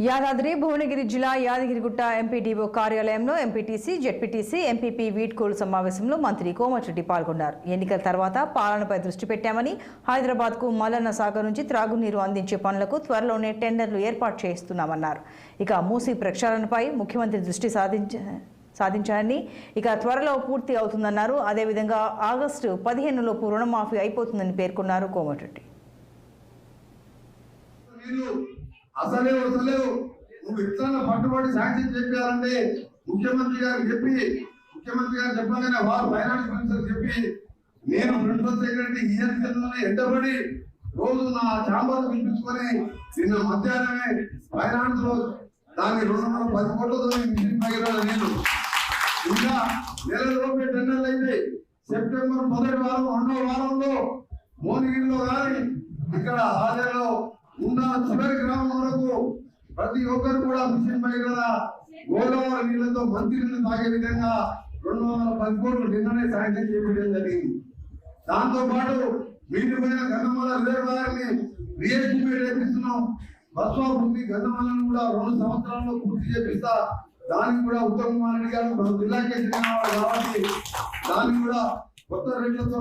యాదాద్రి భువనగిరి జిల్లా యాదగిరిగుట్ట ఎంపీడీఓ కార్యాలయంలో MPTC ZPTC MPP వీడ్కోలు సమావేశంలో మంత్రి కోమటిరెడ్డి పాల్గొన్నారు. ఎన్నికల తర్వాత పాలనపై దృష్టి పెట్టామని, హైదరాబాద్కు మల్లన్న సాగర్ నుంచి త్రాగునీరు అందించే పనులకు త్వరలోనే టెండర్లు ఏర్పాటు చేస్తున్నామన్నారు. ఇక మూసీ ప్రక్షాళనపై ముఖ్యమంత్రి దృష్టి సాధించారని, ఇక త్వరలో పూర్తి అవుతుందన్నారు. అదేవిధంగా ఆగస్టు 15లోపు రుణమాఫీ అయిపోతుందని పేర్కొన్నారు కోమటిరెడ్డి. అసలే నువ్వు ఇట్లా పట్టుబడి శాంక్షన్ చెప్పారంటే ముఖ్యమంత్రి గారు చెప్పగానే వారు ఫైనాన్స్ మినిస్టర్ చెప్పి నేను ప్రిన్సిపల్ సెక్రటరీ ఈఎన్సీలోనే ఎంటబడి రోజు నా ఛాంబర్ పిలిపించుకొని నిన్న మధ్యాహ్నమే ఫైనాన్స్ లో దాని 210 కోట్లతో మిషన్ పగిరాలి. నేను ఇంకా నెల లోపే టెండర్లు అయితే సెప్టెంబర్ 1వ వారం 2వ వారంలో మోనిగిరిలో కానీ ఇక్కడ హాజరులో ఉన్న చివరి గ్రామం వరకు ప్రతి ఒక్కరు కూడా మిషన్ పైగా గోదావరి నీళ్లతో మంచి నీళ్లు తాగే విధంగా 210 కోట్లు నిన్ననే శాంక్షన్ చేయడం జరిగింది. దాంతో పాటు వీటిపైన గంధమాల రిజర్వాయర్ని రీఎస్టిమేట్ చేపిస్తున్నాం. బస్వాపురి గంధమాలను కూడా 2 సంవత్సరాల్లో పూర్తి చేపిస్తా. దానికి కూడా ఉత్తమ్ కుమార్ రెడ్డి గారు మన జిల్లాకే చెందినవాడు కాబట్టి దానికి కూడా కొత్త రేట్లతో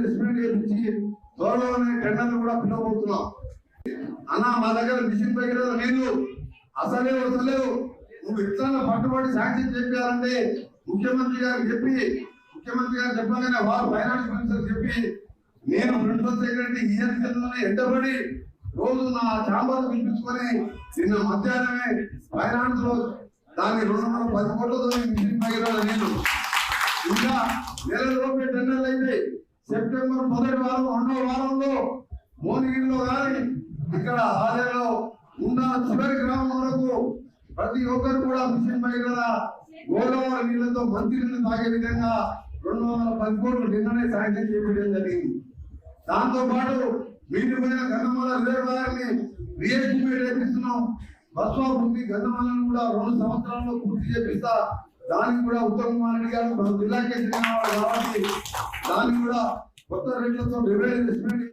ఎస్టిమేట్ చేపించి త్వరలోనే టెండర్లు కూడా పిలవబోతున్నాం. అన్న మా దగ్గర మిషన్ పైన నీళ్లు అసలే నువ్వు ఇట్లా పట్టుబడి శాంక్షన్ చెప్పారంటే ముఖ్యమంత్రి గారు చెప్పగానే వారు ఫైనాన్స్ మినిస్టర్ చెప్పి నేను ప్రిన్సిపల్ సెక్రటరీ ఈఎన్సీలోనే ఎంటబడి రోజు నా ఛాంబర్ పిలిపించుకొని నిన్న మధ్యాహ్నమే ఫైనాన్స్ లో దాని 210 కోట్లతో మిషన్ పగిరాలి. నేను ఇంకా నెల లోపే టెండర్లు అయితే సెప్టెంబర్ 1వ వారం 2వ వారంలో మోనిగిరిలో కానీ ఇక్కడ హాజరులో ఉన్న చివరి గ్రామం వరకు ప్రతి ఒక్కరు కూడా మిషన్ పైగా గోదావరి నీళ్లతో మంచి నీళ్లు తాగే విధంగా 210 కోట్లు నిన్ననే శాంక్షన్ చేయడం జరిగింది. దాంతో పాటు వీటిపైన గంధమాల రిజర్వాయర్ని రీఎస్టిమేట్ చేపిస్తున్నాం. బస్వాపురి గంధమాలను కూడా 2 సంవత్సరాల్లో పూర్తి చేపిస్తా. దానికి కూడా ఉత్తమ్ కుమార్ రెడ్డి గారు మన జిల్లాకే చెందినవాడు కాబట్టి దానికి కూడా కొత్త రేట్లతో ఎస్టిమేట్